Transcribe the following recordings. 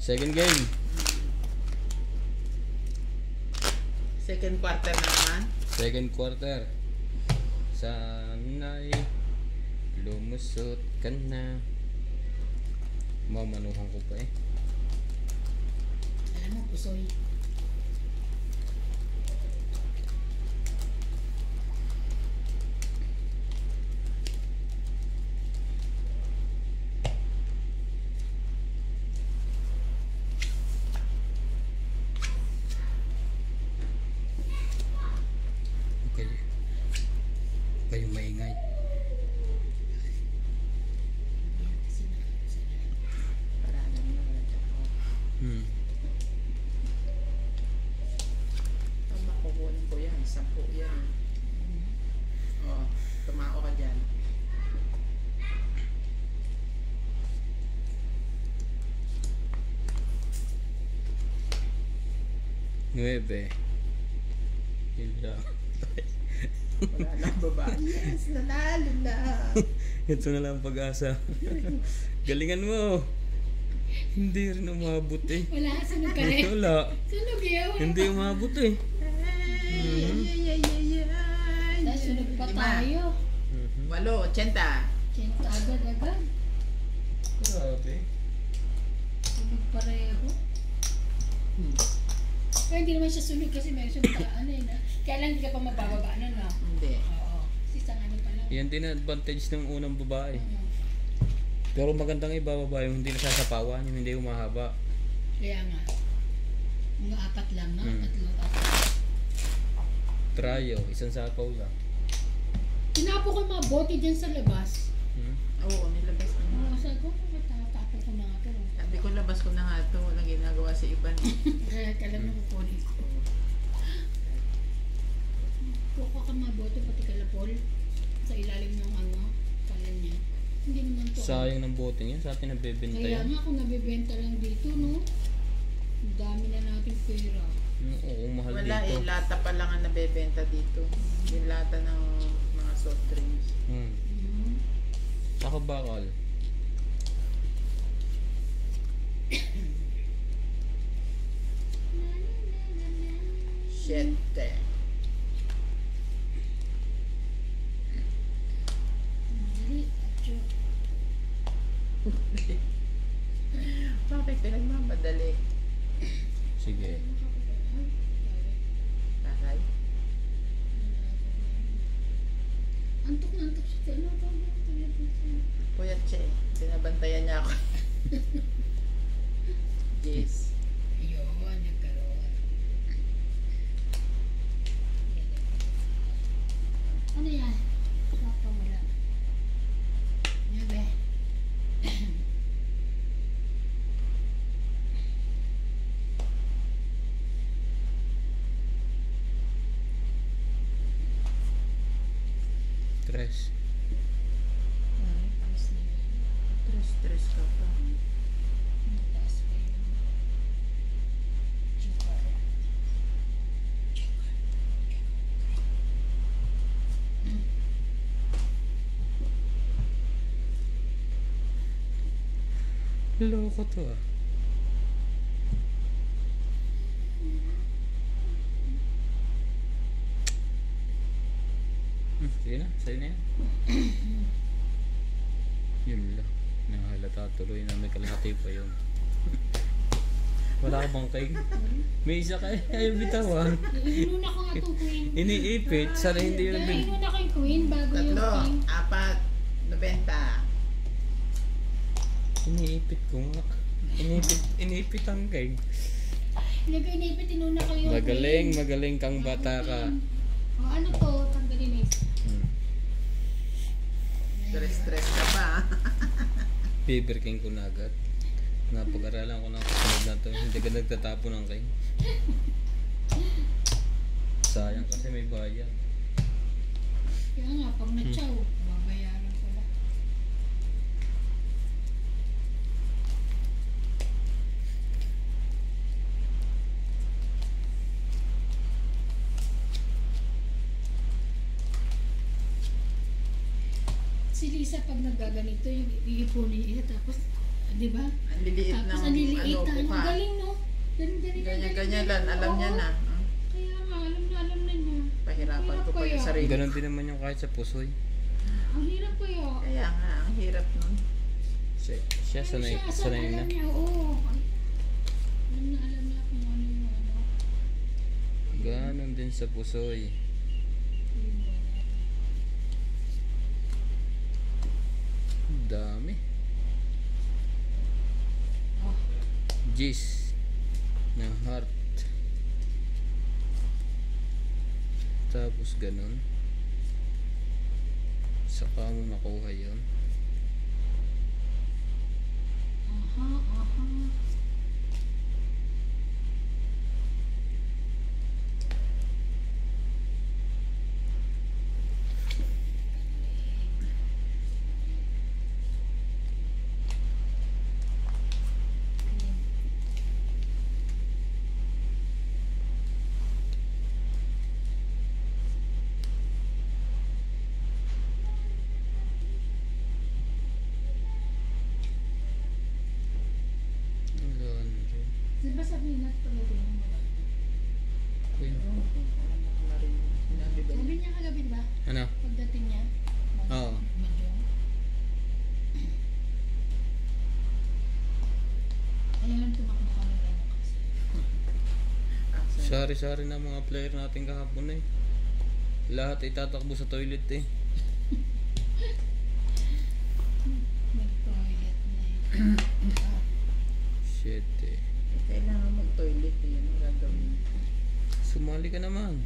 Second game. Second quarter na naman. Second quarter. Sana'y lumusot ka na. Mamanuhan ko pa eh. Alam mo, pusoy. Kayong maingay. Para alam nyo walang tao. Ang makukunin ko yan. 10 yan. O, tumao ka dyan. Nuebe. Yun lang. Wala nang babae. Yes, nanalo na. Ito na lang ang pag-asa. Galingan mo. Hindi rin umabot eh. Wala, sunog ka rin. Wala. Sunog yun. Hindi umabot eh. Tapos sunog pa tayo. 8, 80. Chenta agad-agad. Grabe. Sunog pareho. Pero hindi naman siya sunog kasi may sunog ka, ano yun na. Kaya lang hindi ka pa mabababa nun, no? Hindi. Oo. Kasi isang ano pa lang. Yan din ang advantage ng unang babae. Pero magandang ibababa yung hindi nasasapawan, yung hindi umahaba. Kaya nga. Mga 4 lang, no? 3. Tryo, isang sapaw lang. Tinapo ko yung mga bote dyan sa labas. Oo, nilabas ko na. Sabi ko, tapo ko na nga pero. Sabi ko, labas ko na nga ito. Walang ginagawa sa iba. Kaya kailan mo kukunin ko. Kukuha ka mga bote pati kalapol sa ilalim ng ano, kalan niya. Hindi naman to. Sayang ng bote niya, sa atin nabebenta Kaya yan. nga kung nabibenta lang dito, no? Ang dami na nating pera. Oo, mahal Wala dito. eh, lata pa lang ang nabebenta dito. Yung lata ng mga soft drinks. Saka bakal. Shit. Madali, atyo. Bakit pinagmamadali? Sige. Taray. Antok na antok siya. Ano ba? Puyat siya eh. Binabantayan niya ako. Yes. Yun, nagkaroon. Ano yan? Papa, wala. Yabe. Tres. Stress ka pa. Mataas pa yun. Joker. Loko to ah. Sige na, sa'yo na yan. Yun lang. Nakahalata tuloy na may kalahati pa yun. Wala ka bang cake? May isa ka ayaw bitawan. Inuna ko nga itong queen. Iniipit, sana hindi yun. Kaya inuna ko yung queen bago yung 3, king. 4, 90. Iniipit ko nga. Iniipit ang cake. Hindi ko inipit, inuna ko yung Magaling, queen. magaling kang bata ka. O ano to? Tanggalin eh. Stress ka pa. Paper king ko na agad. Napag-aralan ko ng kasunod na to. Hindi ka nagtatapo ng king. Sayang kasi may bayan. Kaya nga, pag na-chow, babayaran ko lang. Si Lisa pag nagaganito, yung iipunin niya tapos Di ba? Ang liliit ng Tapos ang liliit ano, na, ang buka. galing no? Ganyan-ganyan lang, alam niya na. Kaya nga, alam na niya. Pahirapan ko pa Hirap yung kaya. sarili. Ganun din naman yung kahit sa pusoy. Ang hirap kaya. Kaya nga, ang hirap nun. Siya sanay na. Alam niya, oo. Alam niya kung ano yung ano. Ganon din sa pusoy. Ang dami. Oh, Gis na heart. Tapos ganon. Saka mo nakuha yun. aha, aha. Laundry. Di ba sabihin natin pala rin yung mga Queen. Alam mo na rin, sinabi ba Sabi niya? niya kagabi, di ba? Ano? Pagdating niya. Oo. Medyo. Ayun, tumakbo kami kayo kasi. Action. Sari-sari na mga player natin kahapon eh. Lahat itatakbo sa toilet eh. Nag-toilet na eh. Shit eh. Kailangan mag-toilet eh, yun ang gagawin. Sumali ka naman.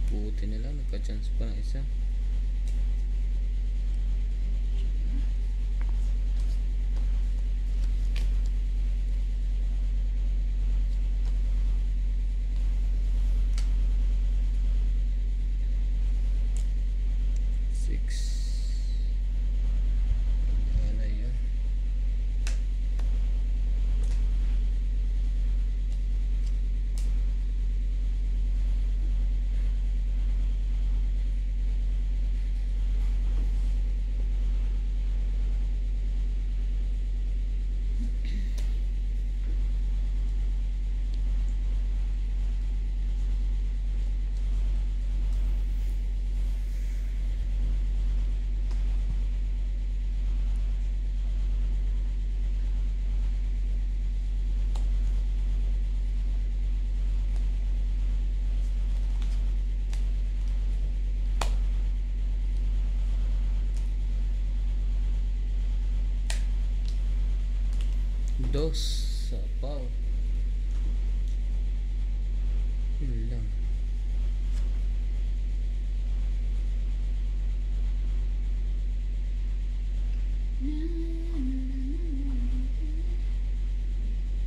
Puti nila, nagka-chance pa ng isa. Six. Wala yun. Dos sa pau. Yun lang.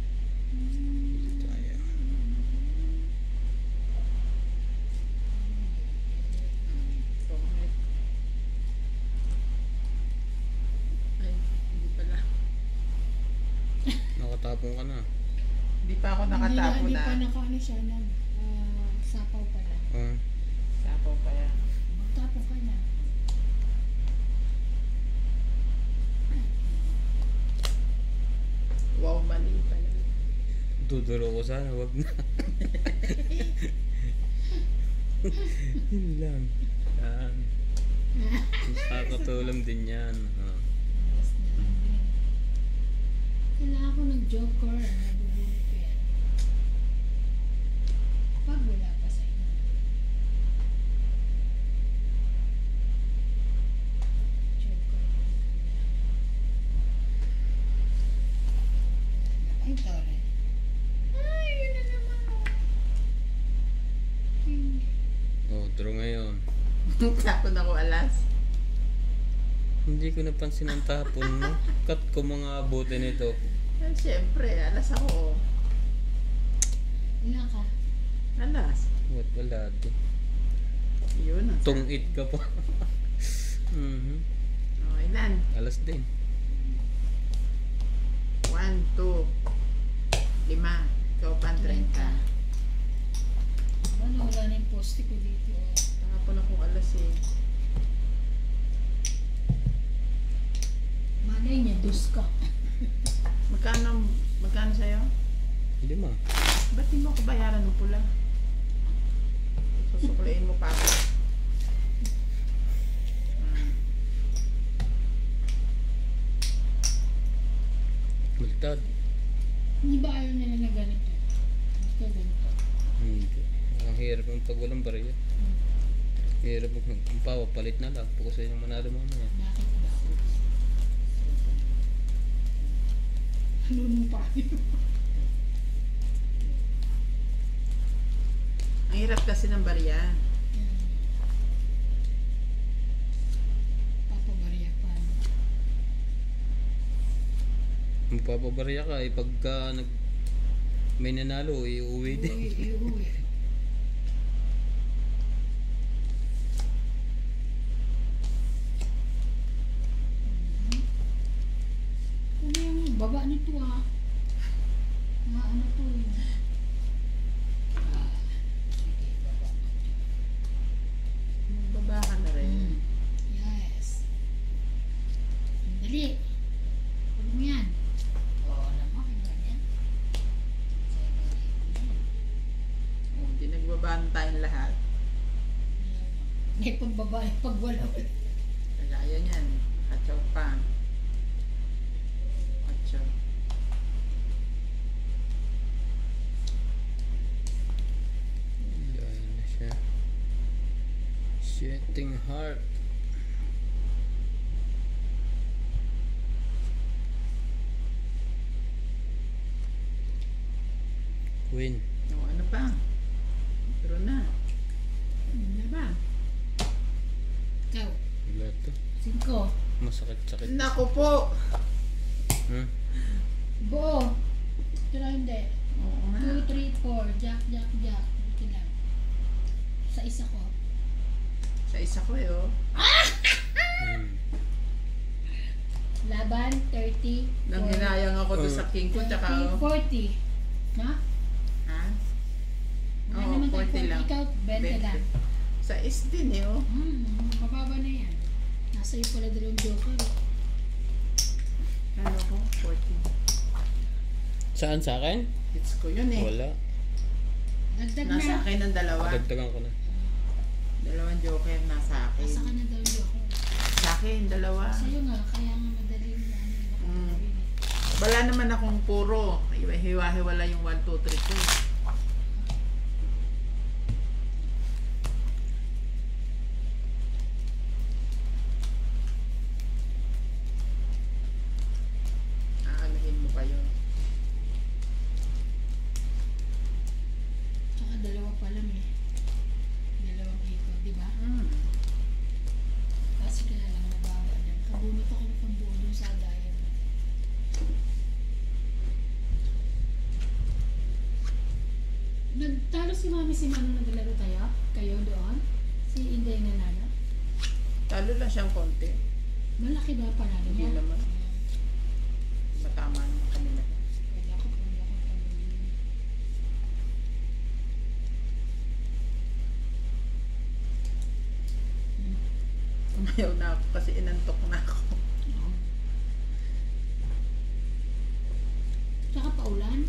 Dito tayo. Pangit. Ay, hindi pala. Nakatapon ka na. Hindi pa ako nakatapo Hindi na. pa nakaano siya na. Sapaw pa lang. Sapaw pa yan. Magtapo ka na. Wow, mali pala. Duduro ko sana, wag na. Yun lang. Yan. Nakakatulam din yan. Yes na lang din. Kailangan ko ng joker. Nabubulot ko yan. Pag wala pa sa inyo. Joker. Ay, tore. Ay, yun na naman. King. Oh, draw ngayon. Tapon ako alas. Hindi ko napansin ang tapon mo. Cut ko mga bote nito. Yan, syempre, alas ako. Ilan ka? Alas. What, wala din. Yun. ang Tungit ka pa. Oh, ilan? Alas din. 1, 2, 5. Ikaw pa 30. Ano, wala na yung poste ko dito. Tapon ako alas eh. Dus ka. Magkano sa'yo? 5. Ba't di mo ako bayaran ng pula? Susuklayin mo pa ako. Baliktad. Hindi ba ayaw nila na ganito? Basta ganito. Hindi. Ang hirap yung pag walang bariya. Hirap ang papalit na lang. Pagka sa'yo ng manalo mamaya. Bakit ba? Ano nung pa? Ang hirap kasi ng bariya. Papabariya pa. Magpapabariya ka pagka may nanalo, iuwi din. Iuwi. Ano yung baba nito ah? Ano to yun? Sige, baba. Baba ka na rin. Yes. Dali. Huwag mo yan. Oo naman, ganyan. Hindi nagbabaan tayong lahat. May pagbabae pag wala. Kagaya niyan. Katsaw pa. Katsaw. Yan na siya. Setting heart. Queen. O, ano pa? Pero na. Ano ba? Ikaw. Wala to. 5. Masakit-sakit. Naku po! Hmm? Buo. Pero hindi. Oo nga. 2, 3, 4. Jack. Ito lang. Sa isa ko. Sa isa ko eh, oh. Hmm. Laban, 30. Nang hinayang ako doon sa king ko, tsaka, 20, oh. 40. No? Ha? Wala Oo, naman tayo 40 lang. Ikaw, 20 lang. Sa is din eh, oh. Mababa na yan. Nasa iyo pala dalawang joker. Ano ko? 40. Saan sa akin? Hits ko yun eh. Wala. Dagdag Nasa na. akin ang dalawa. Dagdagan ko na. Dalawang joker nasa akin. Nasa ka na dalawang joker. Sa akin, dalawa. Sa'yo nga, kaya nga madali na Mm. Wala naman akong puro. Hiwa-hiwala yung 1, 2, 3 ko. Aanahin mo kayo. Tsaka dalawa pa lang eh. Dalawang ikot, di ba? Kasi kaya lang nababa yan. Kabunot ako ng pambuo dun sa diet. Nagtalo si Mami si Mano naglaro tayo? Kayo doon? Si Inday nanalo? Talo lang siyang konti. Malaki ba panalo Hindi niya? naman. Matama naman kanila. Wala ko panalo. Umayaw na ako kasi inantok na ako. Tsaka paulan?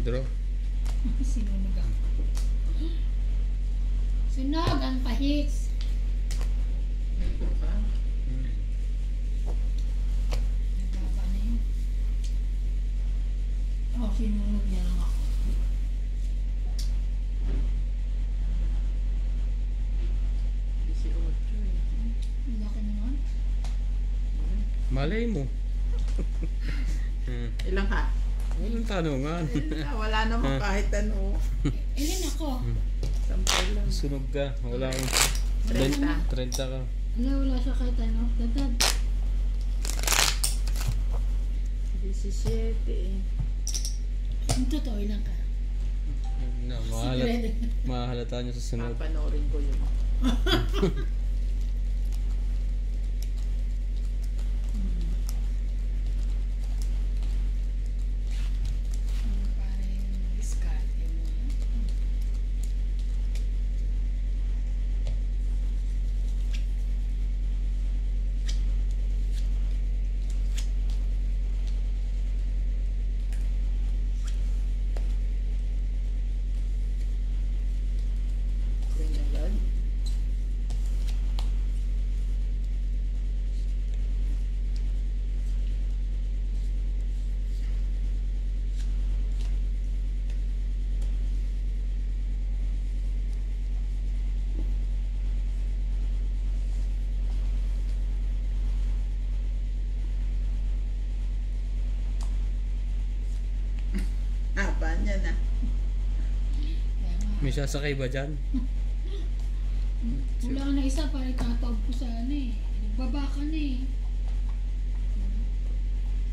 Draw. Sinunog ako. Sunog ang pahits. Ito ba? Hmm. Nababa na yun. Oh, sinunog niya lang ako. Si Ocho eh. Ang laki naman. Malay mo. Ilang ka? Walang tanungan. Wala naman kahit ano. Ilan ako? Sampal lang. Sunog ka. Wala akong 30. 30 ka. Wala siya kahit ano. Dagdag. 17 eh. Ang totoo lang ka. Na, mahalata nyo sa sunod. Papanoorin ko yun. Para yung diskarte mo. Ganyan yan. Haba niya na. Kaya nga, May sasakay ba dyan? wala ka na isa para ikataob ko sa ano eh. Nagbaba ka na eh.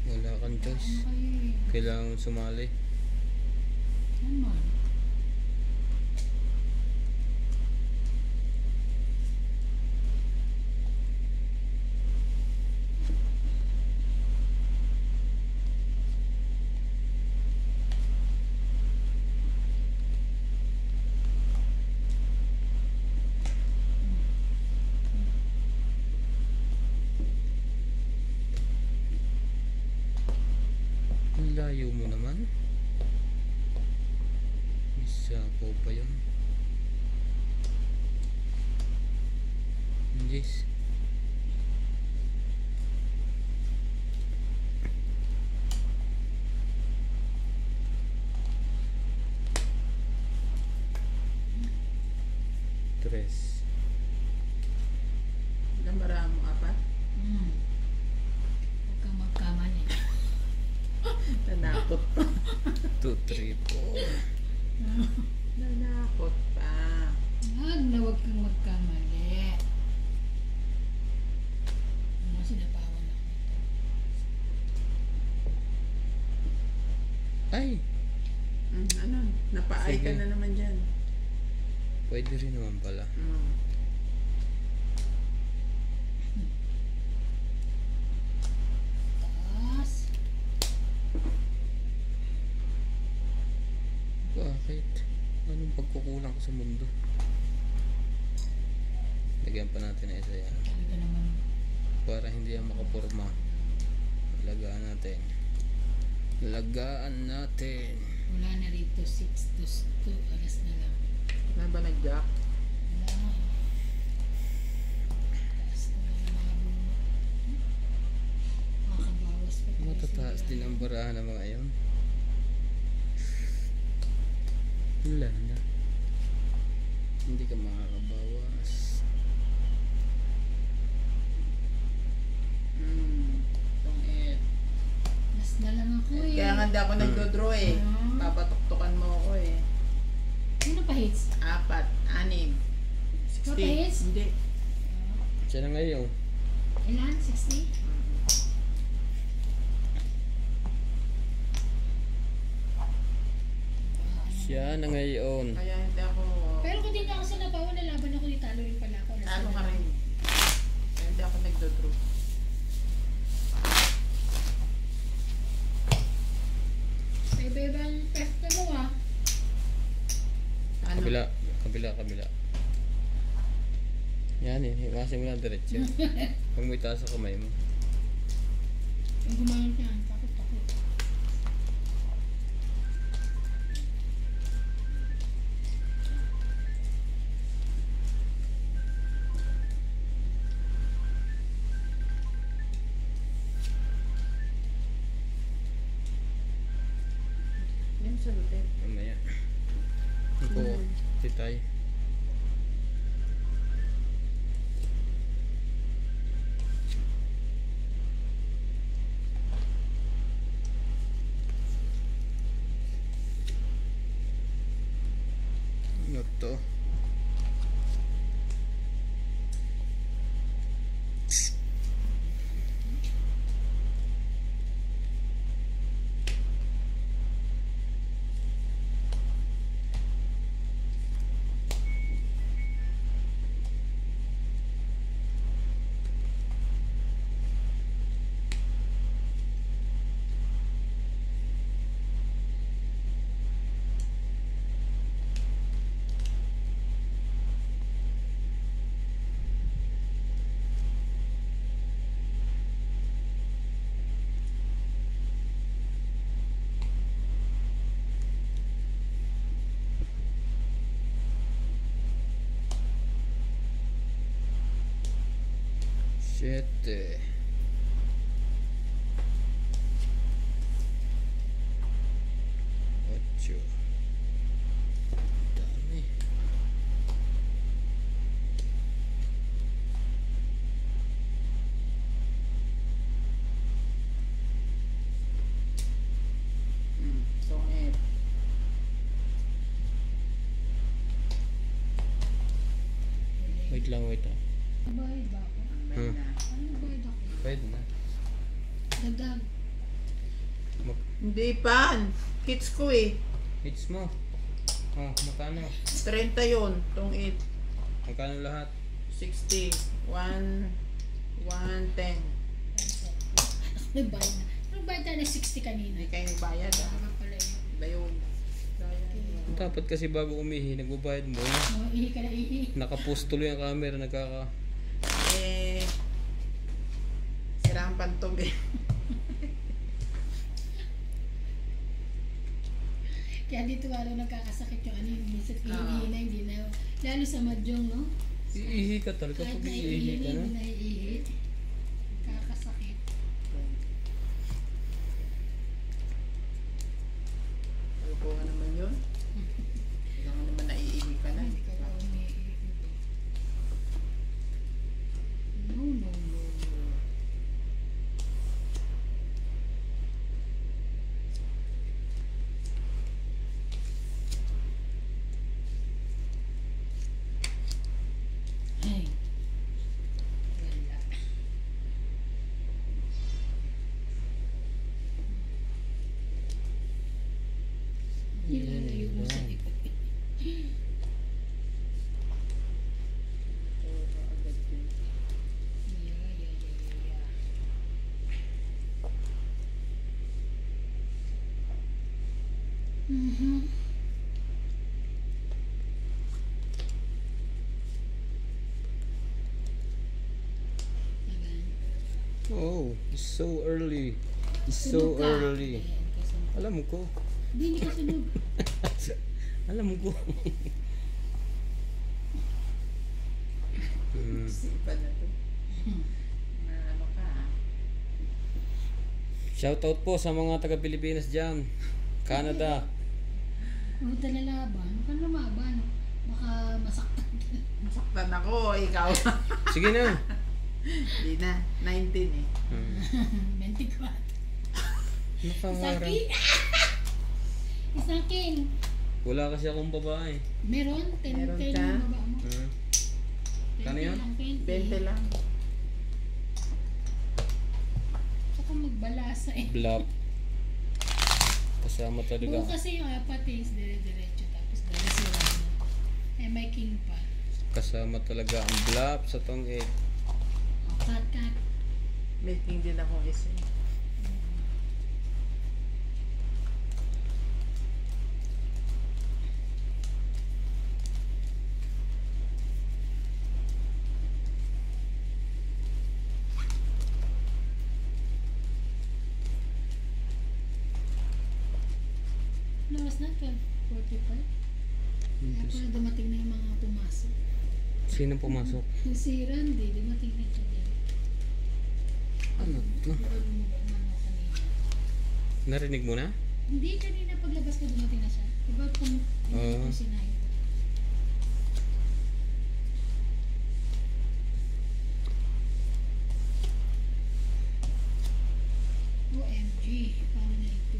Wala kang Ano choice. kayo eh. Kailangan mong sumali. Naman. Ang layo mo naman. Isa po pa yun. Yes. Tres. Ilang bara mo? 4? Huwag kang magkamali. Nanakot pa. 2, 3, 4. Nanakot pa. Huwag kang magkamali. Ano, sinapawan ako nito. Ay! Ano? Napaay ka Sige. na naman dyan. Pwede rin naman pala. Taas. Bakit? Anong pagkukulang ko sa mundo? Lagyan pa natin na isa yan. Talaga naman. Para hindi yan makapurma. Lagaan natin. Lagaan natin. Wala na rito. 6 to 2. Alas na lang. Wala ba nag-jack? Wala na. Taas na lang ang mga bunga. Makakabawas pa tayo Matataas sa din ang barahan ng mga iyon. Wala na. Hindi ka makakabawas. Tungit. Alas na lang ako eh. Kaya nga hindi ako nagdodraw eh. Papatuktukan mo ako eh. Sino pa hits? 4, 6, 60. Mapahits? Hindi. Siya na ngayon. Ilan? 60? Siya na ngayon. Kaya hindi ako... Pero kung di na ako sa napawa, nalaban ako, di talo rin pala ako. Alas Talo na ka lang. rin. Kaya hindi ako nagdodraw. Sa iba-ibang pesta mo ah. Ano? Kabila. Kabila. Yan eh. Himasin mo lang diretso. Huwag mo itaas sa kamay mo. Yung gumamit yan, takot. Yan sa lutet. Mamaya. Ito. Titay. 7. 8. Dami. Tong 8. Wait lang. Nabayad ba ako? May na. Ano nabayad ako? Pwede na. Dagdag. Hindi pa. Hits ko eh. Hits mo. Oh, magkano? 30 yun. Tong 8. Magkano lahat? 60. 110. Nagbayad na. Nagbayad tayo ng 60 kanina. Hindi kayo nagbayad ah. Baka pala yun. Iba yun. Dapat kasi bago umihi, nagbabayad mo. Oh, ihi ka na ihi. Nakapost tuloy ang camera, Sira ang pantog eh. Kaya dito lalo nagkakasakit yung ano yung minsan Oo. ihi na hindi na. Lalo sa madyong, no? Iihi ka talaga Kahit pag na iihi iihi, ka na. hindi na iihi. Kakasakit. Alkuha naman yun. Kailangan naman naiibig ka na. Hindi ka na umiihi. No. Ay. Wala. Nilalayo mo sa likod. Puro agad yun. Yeah. Mhm. Oh, it's so early. It's so early. Alam ko. Hindi ka sunog. Alam ko. Sipan na to. Ano ka ah. Shoutout po sa mga taga Pilipinas dyan. Canada. Huwag na lalaban. Huwag kang lumaban. Baka masaktan ka. Masaktan ako, ikaw. Sige na. Hindi na. 19 eh. 24. Nakaharap. Isakin! Isakin! Wala kasi akong babae. Meron? 10 Meron kayo ka? ng baba mo. Hmm. 20 Kano yun? lang, 20. 20 lang. Saka magbalasa eh. Blap. Kasama talaga. Buo kasi yung apat is dire-diretso tapos dali sila mo. Eh may king pa. Kasama talaga ang blap sa tong 8. Cut. Making din ako isa eh. Lawas na 12:45. Kaya pala dumating na yung mga pumasok. Sino pumasok? Si Randy, dumating na siya din. Ano to? Pero lumabas na ako kanina. Narinig mo na? Hindi, kanina paglabas ko dumating na siya. Diba kung Oo. sinahin ko. OMG, paano na ito?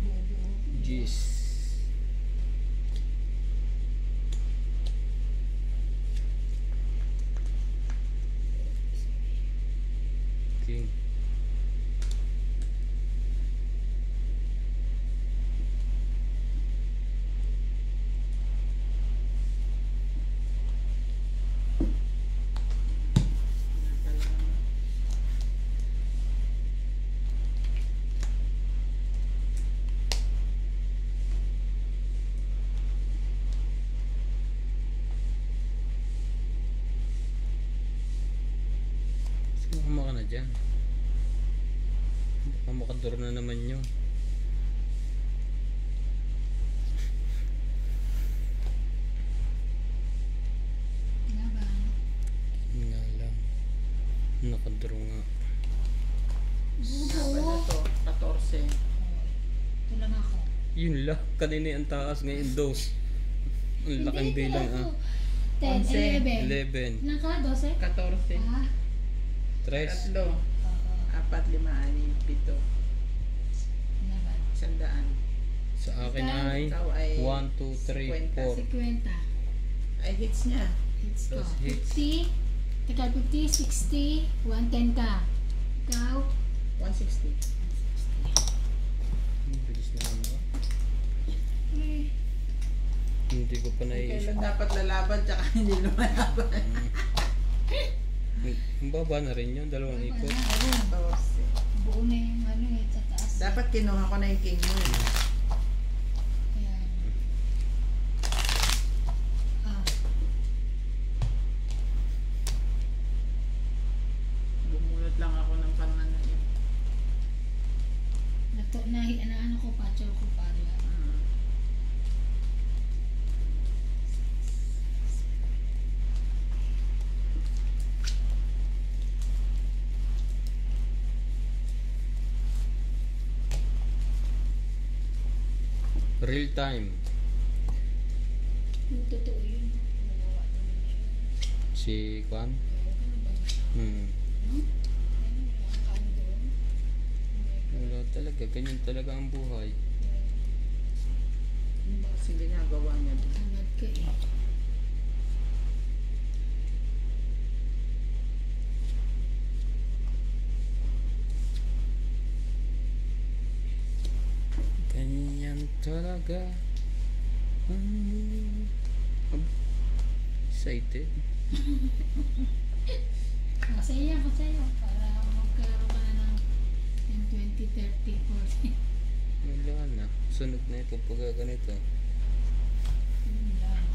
Bobo. Jeez. King. Sumama ka na dyan. Baka makador na naman yun. Laban. Nakadraw nga. Haba na to, 14. Ito lang ako. Yun lang. Kanina ang taas, ngayon dos. Ang laking Hindi, bilang ako. ah. 10, 11. 11. Ilan ka? 12? 14. Ah. 3. Tatlo. Oo. 4, 5, 6, 7. Laban. 100. Sa akin ay Ikaw ay 1, 2, 3, 4. 50. Ay hits niya. Hits ko. Plus hits. 50. Teka, 50, 60, 110 ka. Ikaw? 160. Bilis naman ako. Eh, Hindi ko pa naiisip. Kailan dapat lalaban tsaka hindi lumalaban. Ang baba na rin yun, dalawang ikot. ayun. 14. Buo na yung ano eh, sa taas. Dapat kinuha ko na yung king mo. Ayan. Ah, Bumulot lang ako ng pangalan yun. ano ko pa, chow ko pa rin. Real time. Yung totoo yun. Nawawa naman siya. Si Kwan. Ewan ko na ba siya? Hmm. Hmm? Ayun, nakakaano doon. Wala talaga. Ganyan talaga ang buhay. Ano ba kasi ginagawa niya doon? Hangad ka eh. Ganyan talaga. Excited. Masaya ako sa'yo para magkaroon ka na ng 20, 30, 40. Wala na. Sunod na ito pag ganito. Yun lang.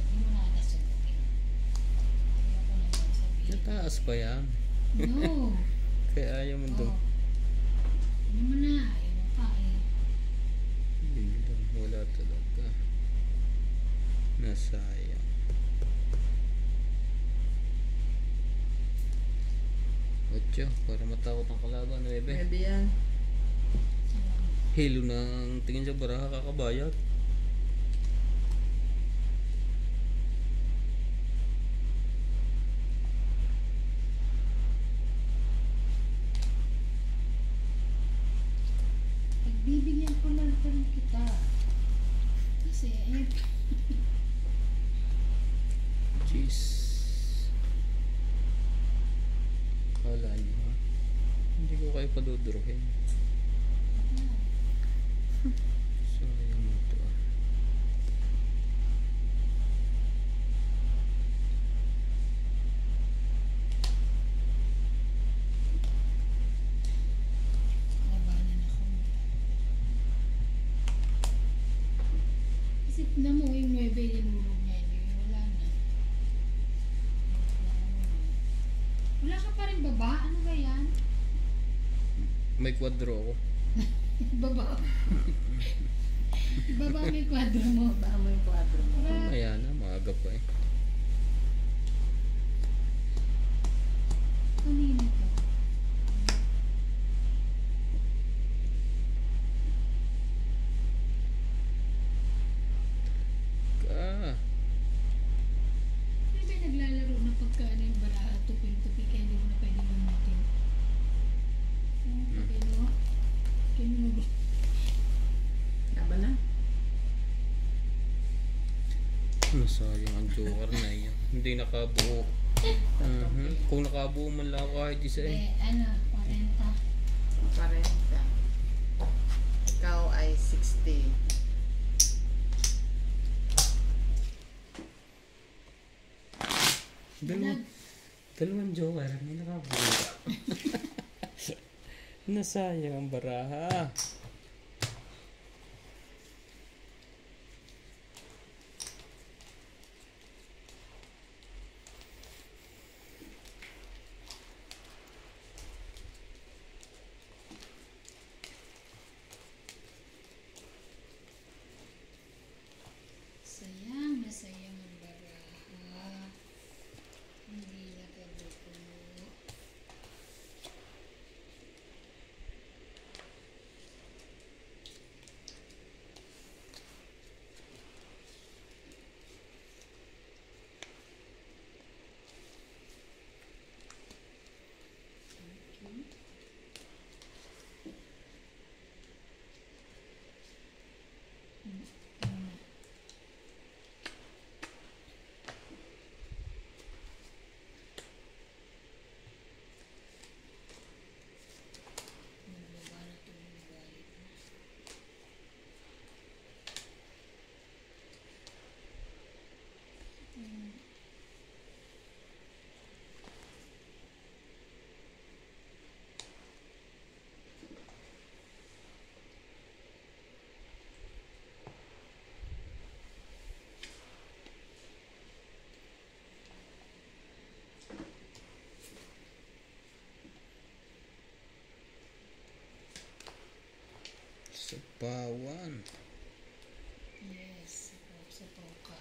Hindi mo na nasunugin. Ayoko na lang sabihin. Nataas pa yan. No! Kaya ayaw mo doon. Oh. Ano mo na? Ayaw mo pa eh. Yun lang. Wala talaga. Nasayang. Otyo. Para matakot ang kalaban. 9. Maybe yan. Hilo ng tingin sa baraha kakabayat. Pagbibigyan ko lang pa rin kita. Kasi eh, Jeez. Kala nyo ha? Hindi ko kayo padudruhin. Sayang mo ito ah. labanan ako. Kasi na mo yung 9 linulog niya yun. Wala na. Wala ka pa rin baba? Ano ba yan? May kwadro ako. Baba. Baba may kwadro mo. Baka mo yung kwadro mo. Wala. Ayan na, maaga pa eh. Kanina to. Ah, Hindi ba naglalaro na pagka ano yung baraha, tupil-tupi kaya hindi mo na pwede mamutin? Okay, no? Kaya mo gusto. Laban na. nasayang ang joker na yun. Hindi nakabuo. Kung nakabuo man lang ako kahit isa eh. Ano, 40. 40. Ikaw ay 60. Dalawang joker, may nakabuo. Nasayang ang baraha. Sayang, nasayang ang baraha. Pawan. Yes, sapaw ka.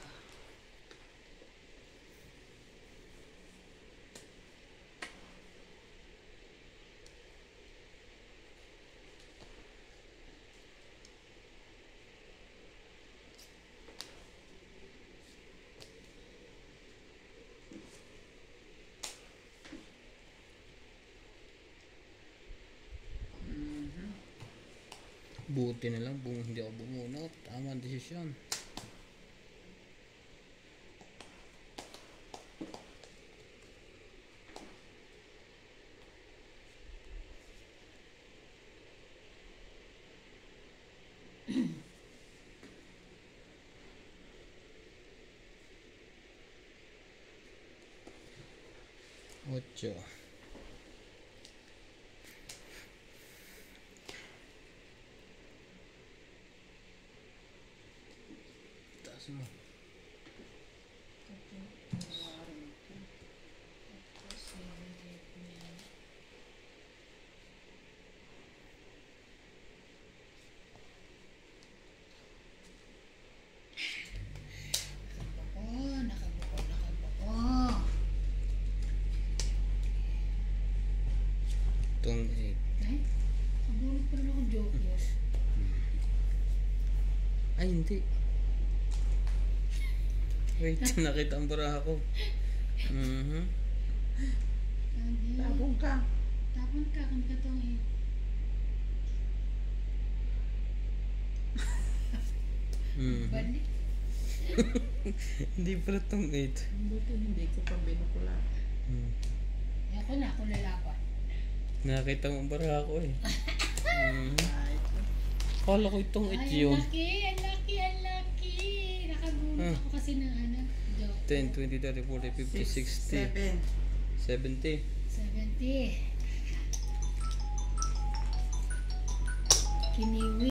Buti na lang kung hindi ako bumunot. Tama ang desisyon. Ocho. Taas mo. Tapos yung lip niya. Nakabuko. Itong 8. Ay, kabulot pa rin ako joker. Ay, hindi. Wait, nakita ang baraha ko. Sabi, Labong ka. tapon ka kung katong eh. Balik. Hindi pala itong 8. Buti hindi ko pa binukula. Ako lalaban. Nakita mo ang baraha ko eh. Ay, Kala ko itong 8 Ay, yun. ang laki. Nakabulot ako kasi ng joker. 10, 20, 30, 40, 50, 60, 7. 70. 70. Kiniwi.